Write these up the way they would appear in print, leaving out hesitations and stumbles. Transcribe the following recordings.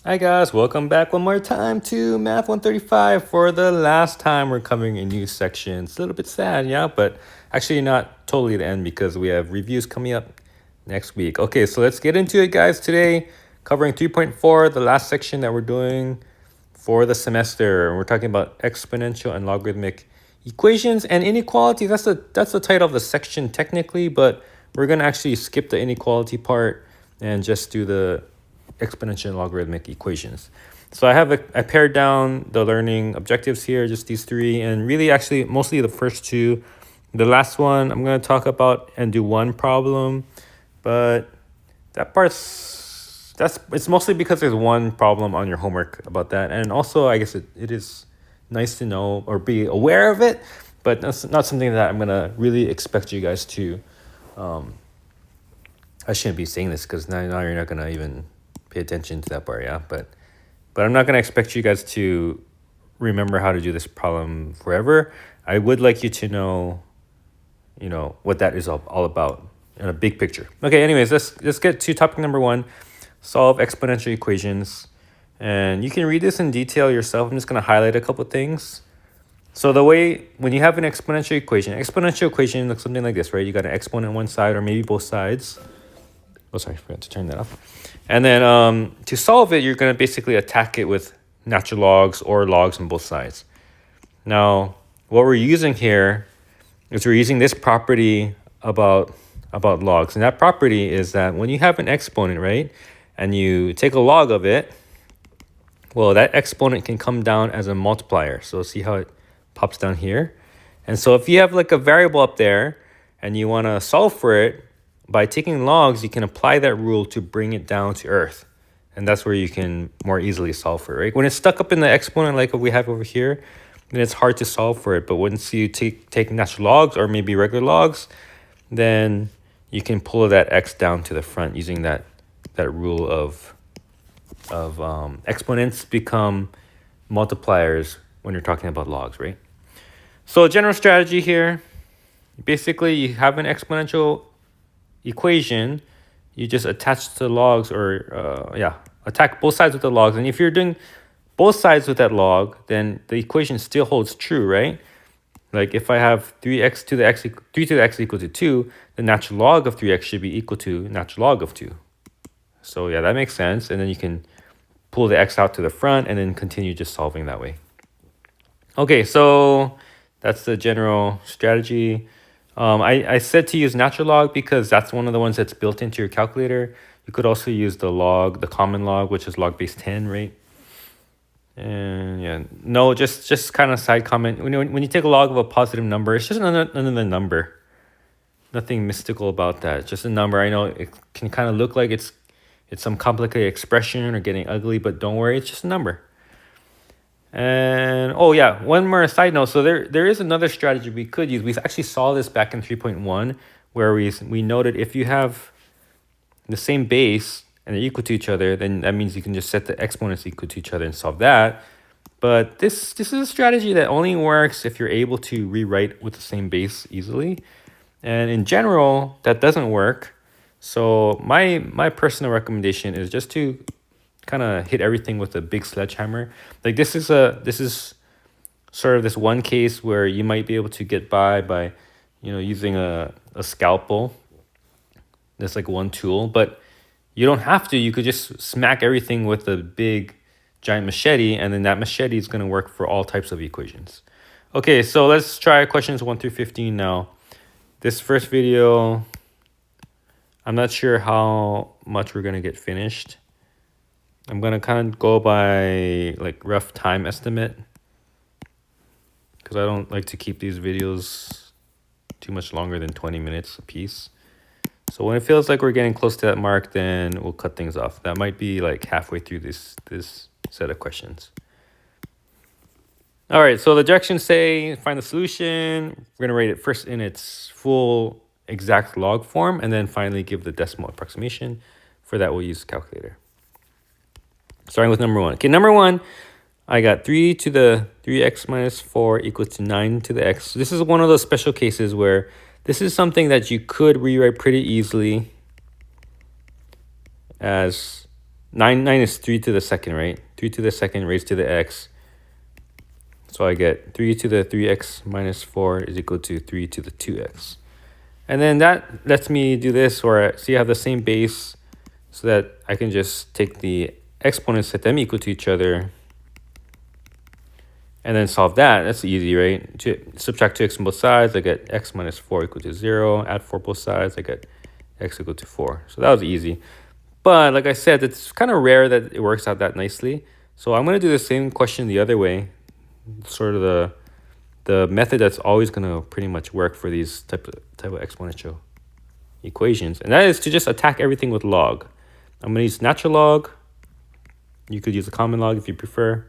Hi guys, welcome back one more time to Math 135. For the last time, we're covering a new section. It's a little bit sad, yeah, but actually not totally the end because we have reviews coming up next week. Okay, so let's get into it, guys. Today, covering 3.4, the last section that we're doing for the semester. We're talking about exponential and logarithmic equations and inequalities. That's the title of the section technically, but we're gonna actually skip the inequality part and just do the exponential and logarithmic equations. So I pared down the learning objectives here, just these three, and really actually mostly the first two. The last one I'm going to talk about and do one problem, but it's mostly because there's one problem on your homework about that. And also I guess it is nice to know or be aware of it, but that's not something that I'm going to really expect you guys to I shouldn't be saying this because now you're not going to even pay attention to that part, yeah. But I'm not gonna expect you guys to remember how to do this problem forever. I would like you to know, what that is all about in a big picture. Okay, anyways, let's get to topic number one: solve exponential equations. And you can read this in detail yourself. I'm just gonna highlight a couple things. So the way when you have an exponential equation looks something like this, right? You got an exponent on one side or maybe both sides. Oh, sorry, I forgot to turn that off. And then to solve it, you're going to basically attack it with natural logs or logs on both sides. Now, what we're using here is we're using this property about logs. And that property is that when you have an exponent, right, and you take a log of it, well, that exponent can come down as a multiplier. So see how it pops down here? And so if you have like a variable up there and you want to solve for it, by taking logs, you can apply that rule to bring it down to earth. And that's where you can more easily solve for it, right? When it's stuck up in the exponent like what we have over here, then it's hard to solve for it. But once you take natural logs or maybe regular logs, then you can pull that x down to the front using that rule of exponents become multipliers when you're talking about logs, right? So general strategy here, basically you have an exponential equation, you just attach the logs attack both sides with the logs. And if you're doing both sides with that log, then the equation still holds true, right? Like if I have 3 to the x equal to 2, the natural log of 3x should be equal to natural log of 2. So yeah, that makes sense. And then you can pull the x out to the front and then continue just solving that way. Okay, so that's the general strategy. I said to use natural log because that's one of the ones that's built into your calculator. You could also use the common log, which is log base 10, right? And yeah, no, just kind of side comment. When you take a log of a positive number, it's just another number. Nothing mystical about that. It's just a number. I know it can kind of look like it's some complicated expression or getting ugly, but don't worry, it's just a number. And oh yeah, one more side note. So there is another strategy we could use. We actually saw this back in 3.1 where we noted if you have the same base and they're equal to each other, then that means you can just set the exponents equal to each other and solve that. But this is a strategy that only works if you're able to rewrite with the same base easily. And in general, that doesn't work. So my personal recommendation is just to kind of hit everything with a big sledgehammer. Like this is sort of this one case where you might be able to get by using a scalpel. That's like one tool, but you don't have to. You could just smack everything with a big giant machete, and then that machete is going to work for all types of equations. Okay, so let's try questions 1 through 15 now. This first video, I'm not sure how much we're going to get finished. I'm going to kind of go by like rough time estimate because I don't like to keep these videos too much longer than 20 minutes a piece. So when it feels like we're getting close to that mark, then we'll cut things off. That might be like halfway through this set of questions. All right, so the directions say find the solution. We're going to write it first in its full exact log form and then finally give the decimal approximation. For that, we'll use calculator. Starting with number 1. Okay, number 1, I got 3 to the 3x minus 4 equals to 9 to the x. So this is one of those special cases where this is something that you could rewrite pretty easily as 9 is 3 to the second, right? 3 to the second raised to the x. So I get 3 to the 3x minus 4 is equal to 3 to the 2x. And then that lets me do this, where see I have the same base, so that I can just take the exponents, set them equal to each other, and then solve that. That's easy, right? Subtract 2x on both sides, I get x minus 4 equal to 0. Add 4 both sides, I get x equal to 4. So that was easy. But like I said, it's kind of rare that it works out that nicely. So I'm going to do the same question the other way, sort of the method that's always going to pretty much work for these type of exponential equations. And that is to just attack everything with log. I'm going to use natural log. You could use a common log if you prefer.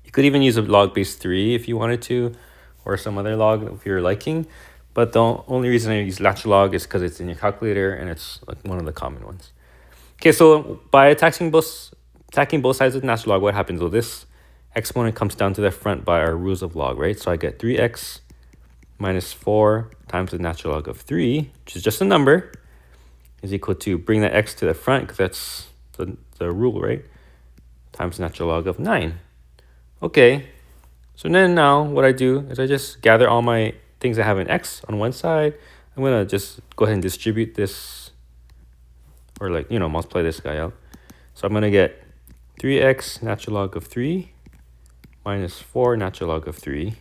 You could even use a log base 3 if you wanted to, or some other log if you're liking. But the only reason I use natural log is because it's in your calculator and it's like one of the common ones. Okay, so by attacking both sides with natural log, what happens? Well, this exponent comes down to the front by our rules of log, right? So I get 3x minus 4 times the natural log of 3, which is just a number, is equal to, bring that x to the front because that's the rule, right? Times the natural log of 9. Okay, so then now what I do is I just gather all my things that have an x on one side. I'm going to just go ahead and distribute this, or like, multiply this guy out. So I'm going to get 3x natural log of 3 minus 4 natural log of 3.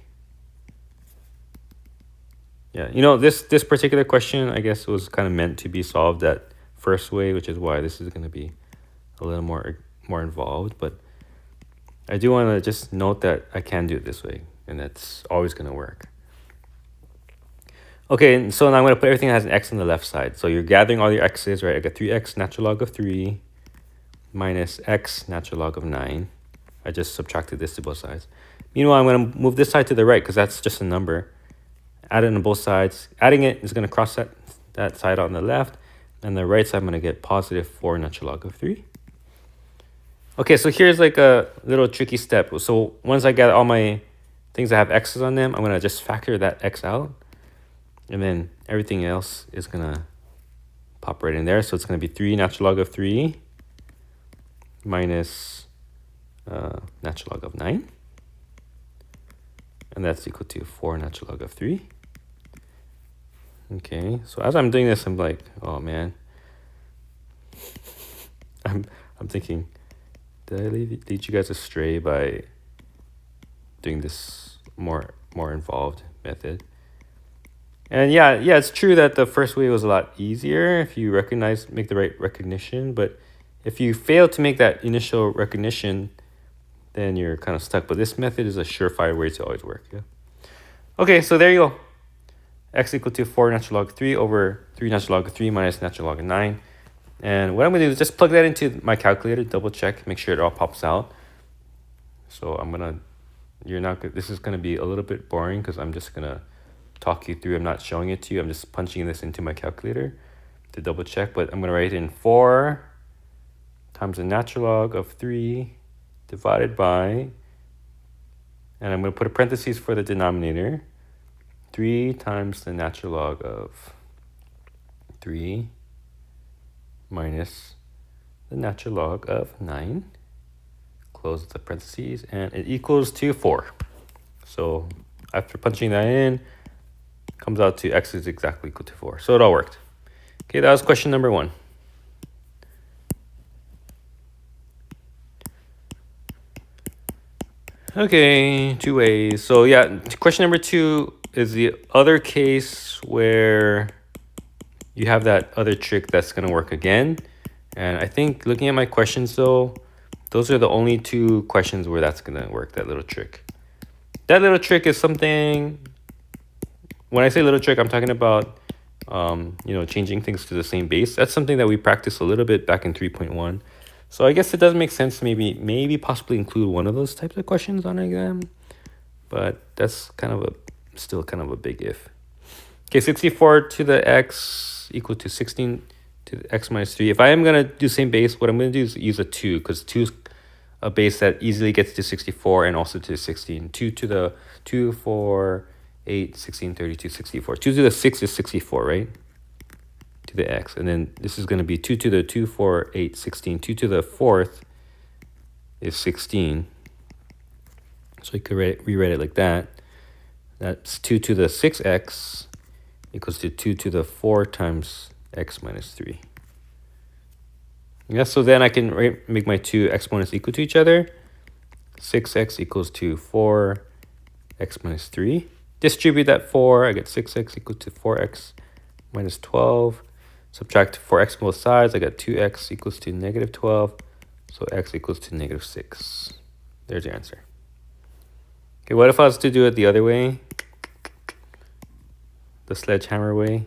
Yeah, this particular question, I guess, was kind of meant to be solved that first way, which is why this is going to be a little more involved. But I do want to just note that I can do it this way, and that's always going to work. Okay, so now I'm going to put everything that has an x on the left side. So you're gathering all your x's, right? I got 3x natural log of 3 minus x natural log of 9. I just subtracted this to both sides. Meanwhile, I'm going to move this side to the right because that's just a number. Add it on both sides. Adding it is going to cross that side on the left. And the right side, I'm going to get positive 4 natural log of 3. Okay, so here's like a little tricky step. So once I get all my things that have x's on them, I'm going to just factor that x out. And then everything else is going to pop right in there. So it's going to be 3 natural log of 3 minus natural log of 9. And that's equal to 4 natural log of 3. Okay, so as I'm doing this, I'm like, oh man. I'm thinking, did I lead you guys astray by doing this more involved method? And yeah, it's true that the first way was a lot easier if you make the right recognition. But if you fail to make that initial recognition, then you're kind of stuck. But this method is a surefire way to always work. Yeah. Okay, so there you go. X equal to 4 natural log 3 over 3 natural log of 3 minus natural log of 9. And what I'm going to do is just plug that into my calculator, double check, make sure it all pops out. So this is going to be a little bit boring because I'm just going to talk you through. I'm not showing it to you. I'm just punching this into my calculator to double check. But I'm going to write in 4 times the natural log of 3 divided by, and I'm going to put a parentheses for the denominator, 3 times the natural log of 3 minus the natural log of 9, close the parentheses, and it equals to 4. So after punching that in, it comes out to x is exactly equal to 4. So it all worked. Okay, that was question number 1. Okay, 2 ways. So yeah, question number 2 is the other case where you have that other trick that's going to work again. And I think looking at my questions though, those are the only 2 questions where that's going to work, that little trick. That little trick is something, when I say little trick, I'm talking about, changing things to the same base. That's something that we practiced a little bit back in 3.1. So I guess it does make sense to maybe possibly include one of those types of questions on an exam. But that's still kind of a big if. Okay, 64 to the x equal to 16 to the x minus 3. If I am going to do same base, what I'm going to do is use a 2, because 2 is a base that easily gets to 64 and also to 16. 2 to the 2, 4, 8, 16, 32, 64. 2 to the 6 is 64, right? 2 to the x. And then this is going to be 2 to the 2, 4, 8, 16. 2 to the 4th is 16. So you could rewrite it like that. That's 2 to the 6x equals to 2 to the 4 times x minus 3. Yeah, so then I can make my two exponents equal to each other. 6x equals to 4x minus 3. Distribute that 4, I get 6x equal to 4x minus 12. Subtract 4x on both sides, I got 2x equals to negative 12. So x equals to negative 6. There's your answer. Okay, what if I was to do it the other way? The sledgehammer way.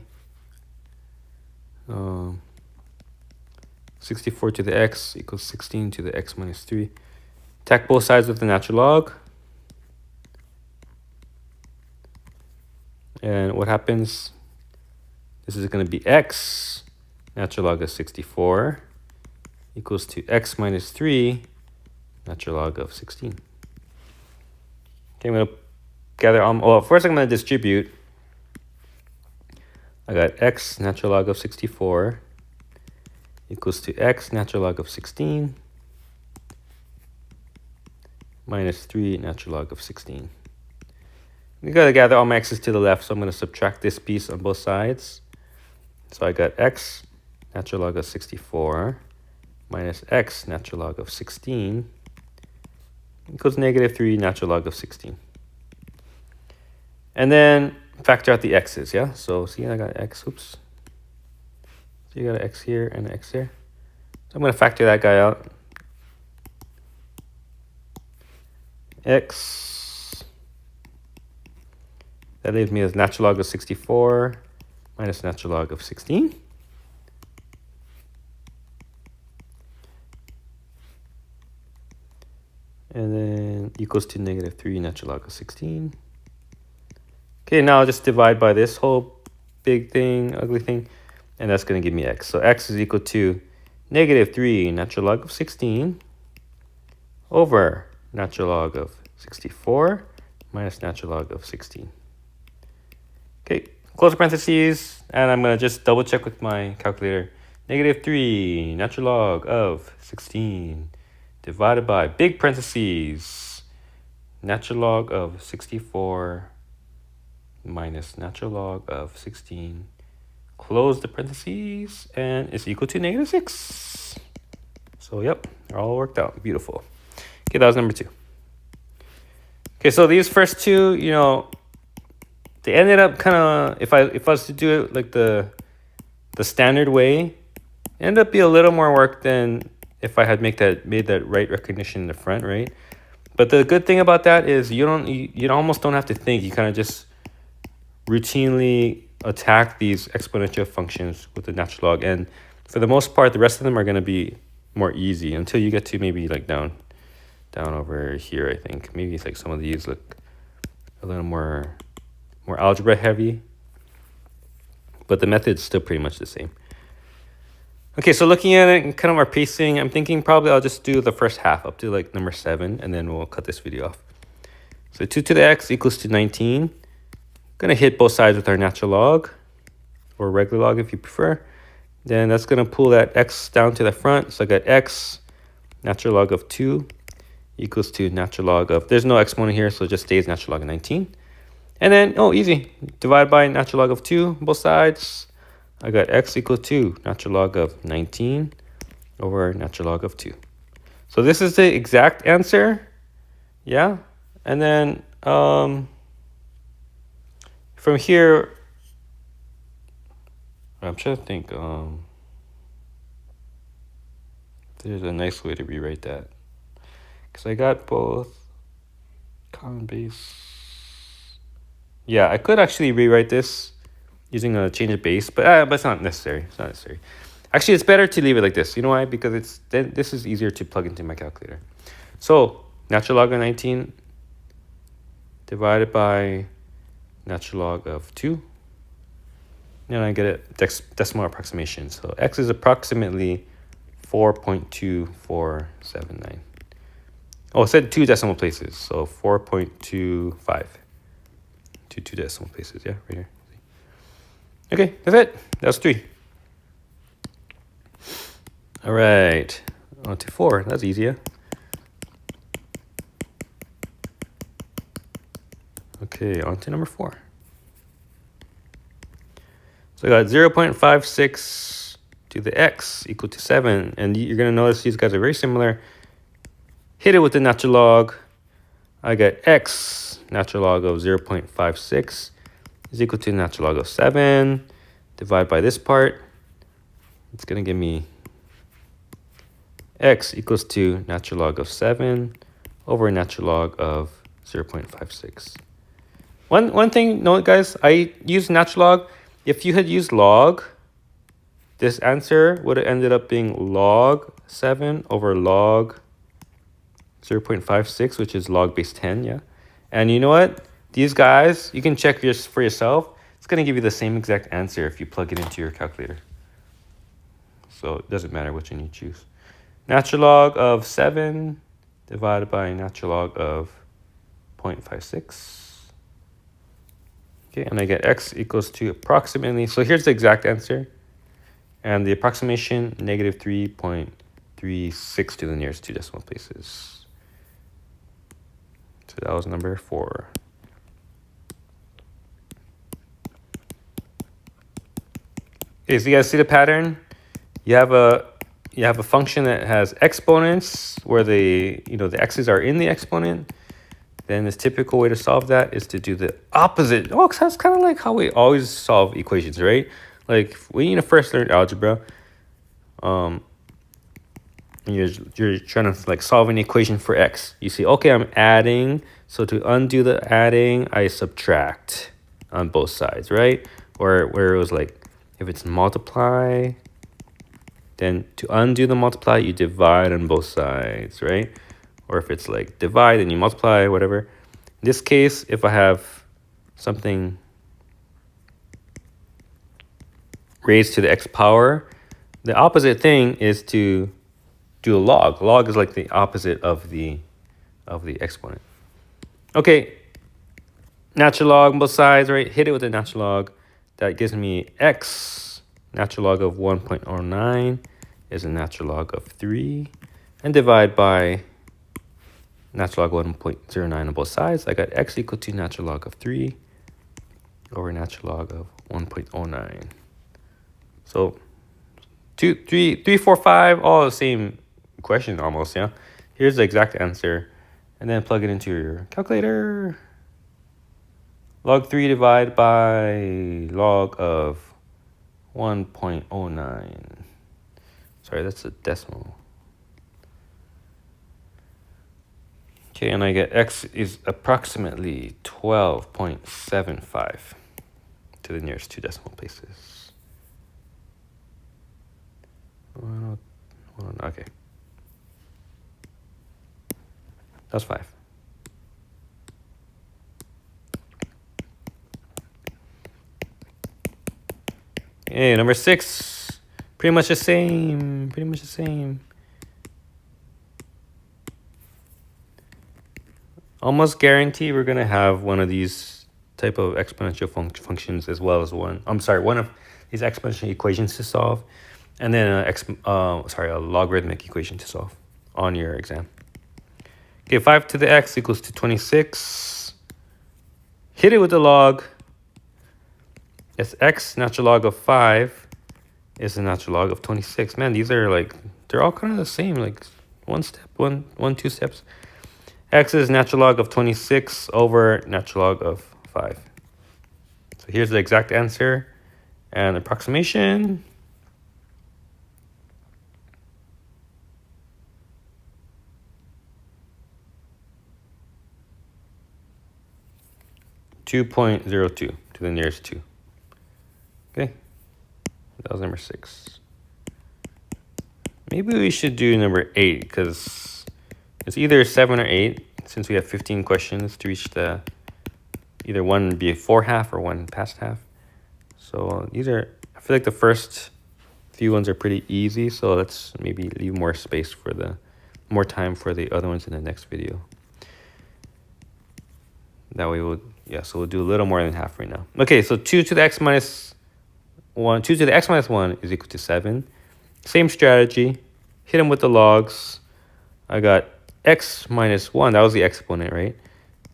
64 to the x equals 16 to the x minus 3. Attack both sides with the natural log. And what happens? This is going to be x, natural log of 64, equals to x minus 3, natural log of 16. Okay, I'm going to gather, well, first I'm going to distribute. I got x, natural log of 64, equals to x, natural log of 16, minus 3, natural log of 16. We got to gather all my x's to the left, so I'm going to subtract this piece on both sides. So I got x, natural log of 64, minus x, natural log of 16, equals negative 3, natural log of 16. And then factor out the x's, yeah? So see, I got x, oops. So you got an x here and an x here. So I'm going to factor that guy out. X, that leaves me as natural log of 64 minus natural log of 16. And then equals to negative 3 natural log of 16. Okay, now I'll just divide by this whole big thing, ugly thing, and that's going to give me x. So x is equal to negative 3 natural log of 16 over natural log of 64 minus natural log of 16. Okay, close parentheses, and I'm going to just double check with my calculator. Negative 3 natural log of 16 divided by big parentheses, natural log of 64 minus natural log of 16. Close the parentheses, and it's equal to negative 6. So, yep, they're all worked out. Beautiful. Okay, that was number 2. Okay, so these first two, you know, they ended up kind of, if I was to do it like the standard way, it ended up being a little more work than if I had made that right recognition in the front, right? But the good thing about that is you almost don't have to think. You kind of just routinely attack these exponential functions with the natural log, and for the most part, the rest of them are going to be more easy until you get to maybe like down over here. I think maybe it's like some of these look a little more algebra heavy, but the method's still pretty much the same. Okay, so looking at it and kind of our pacing, I'm thinking probably I'll just do the first half up to like number 7, and then we'll cut this video off. So 2 to the x equals to 19. Going to hit both sides with our natural log, or regular log if you prefer. Then that's going to pull that x down to the front. So I got x, natural log of 2, equals to natural log of, there's no exponent here, so it just stays natural log of 19. And then, oh, easy. Divide by natural log of 2, both sides. I got x equals to natural log of 19 over natural log of 2. So this is the exact answer. Yeah. And then from here, I'm trying to think. There's a nice way to rewrite that. Because I got both common base. Yeah, I could actually rewrite this using a change of base, but it's not necessary. It's not necessary. Actually, it's better to leave it like this. You know why? Because this is easier to plug into my calculator. So natural log of 19 divided by natural log of 2. And I get a decimal approximation. So x is approximately 4.2479. Oh, it said 2 decimal places. So 4.25. 2 decimal places. Yeah, right here. Okay, that's it. That's 3. All right, on to 4. That's easier. Okay, on to number 4. So I got 0.56 to the x equal to 7. And you're going to notice these guys are very similar. Hit it with the natural log. I get x natural log of 0.56 is equal to natural log of 7. Divide by this part. It's going to give me x equals to natural log of 7 over natural log of 0.56. One thing, note guys, I use natural log. If you had used log, this answer would have ended up being log 7 over log 0.56, which is log base 10, yeah? And you know what? These guys, you can check this for yourself. It's going to give you the same exact answer if you plug it into your calculator. So it doesn't matter which one you choose. Natural log of 7 divided by natural log of 0.56. Okay, and I get x equals to approximately, so here's the exact answer. And the approximation, negative 3.36 to the nearest 2 decimal places. So that was number 4. Okay, so you guys see the pattern? You have a function that has exponents where the x's are in the exponent. Then this typical way to solve that is to do the opposite. Oh, that's kind of like how we always solve equations, right? Like when you first learned algebra, you're trying to like solve an equation for x. You see, okay, I'm adding. So to undo the adding, I subtract on both sides, right? Or where it was like, if it's multiply, then to undo the multiply, you divide on both sides, right? Or if it's like divide and you multiply, whatever. In this case, if I have something raised to the x power, the opposite thing is to do a log. Log is like the opposite of the exponent. Okay, natural log on both sides, right? Hit it with a natural log. That gives me x, natural log of 1.09 is a natural log of 3. And divide by natural log 1.09 on both sides. I got x equal to natural log of 3 over natural log of 1.09. So 2, 3, 3, 4, 5, all the same question almost, yeah? Here's the exact answer. And then plug it into your calculator. Log 3 divided by log of 1.09. Sorry, that's a decimal. Okay, and I get x is approximately 12.75 to the nearest 2 decimal places. Okay. That's 5. Okay, number 6. Pretty much the same. Almost guarantee we're going to have one of these type of exponential functions as well as one of these exponential equations to solve, and then a logarithmic equation to solve on your exam. Okay, 5 to the x equals to 26. Hit it with the log. It's x natural log of 5 is the natural log of 26. Man, these are like, they're all kind of the same, like two steps. X is natural log of 26 over natural log of 5. So here's the exact answer and approximation. (2.02) to the nearest 2. Okay, that was number 6. Maybe we should do number 8 because it's either 7 or 8 since we have 15 questions to reach the either one before half or one past half. So these are, I feel like the first few ones are pretty easy. So let's maybe leave more space for more time for the other ones in the next video. That way so we'll do a little more than half right now. Okay, so 2 to the x minus 1 is equal to 7. Same strategy. hit them with the logs. I got x minus 1, that was the exponent, right?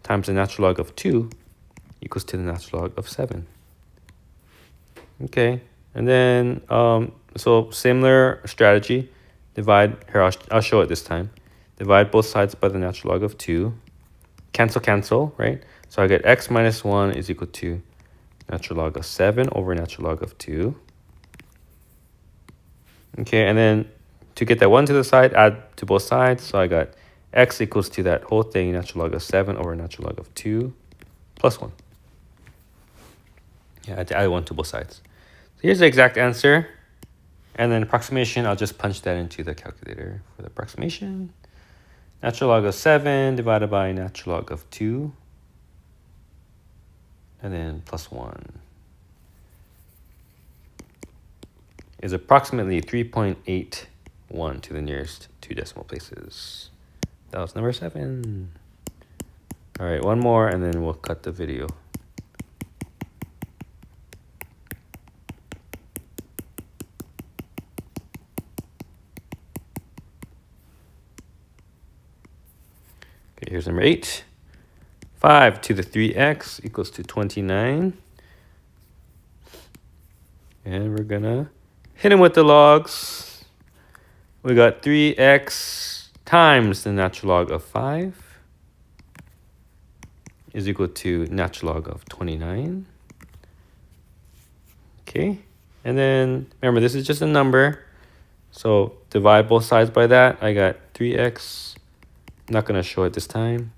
Times the natural log of 2 equals to the natural log of 7. Okay, and then, so similar strategy. Divide, here, I'll show it this time. Divide both sides by the natural log of 2. Cancel, cancel, right? So I get x minus 1 is equal to natural log of 7 over natural log of 2. Okay, and then to get that 1 to the side, add to both sides. So I got x equals to that whole thing, natural log of 7 over natural log of 2 plus 1. Yeah, I had to add 1 to both sides. So here's the exact answer. And then approximation, I'll just punch that into the calculator for the approximation. Natural log of 7 divided by natural log of 2. And then plus 1 is approximately 3.81 to the nearest 2 decimal places. That was number 7. All right, one more and then we'll cut the video. Okay, here's number 8. 5 to the 3x equals to 29. And we're gonna hit him with the logs. We got 3x times the natural log of 5 is equal to natural log of 29. Okay, and then remember this is just a number. So divide both sides by that. I got 3x. I'm not gonna show it this time.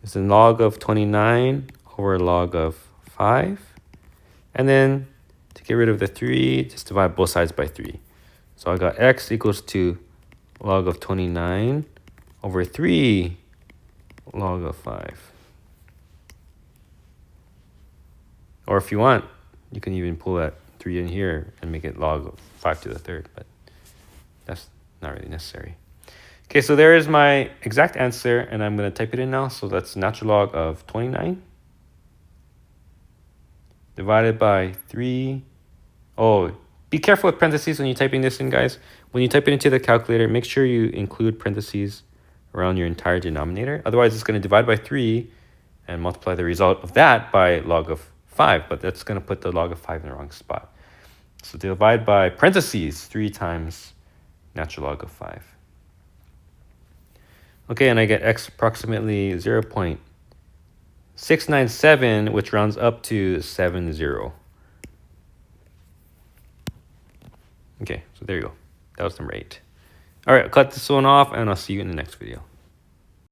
It's a log of 29 over log of 5. And then to get rid of the 3, just divide both sides by 3. So I got x equals to log of 29 over 3 log of 5. Or if you want, you can even pull that 3 in here and make it log of 5 to the 3rd, but that's not really necessary. Okay, so there is my exact answer, and I'm going to type it in now. So that's natural log of 29 divided by 3. Oh, be careful with parentheses when you're typing this in, guys. When you type it into the calculator, make sure you include parentheses around your entire denominator. Otherwise, it's going to divide by 3 and multiply the result of that by log of 5, but that's going to put the log of 5 in the wrong spot. So divide by parentheses 3 times natural log of 5. Okay, and I get x approximately 0.697, which rounds up to 70. Okay, so there you go. That was number 8. All right, I'll cut this one off, and I'll see you in the next video.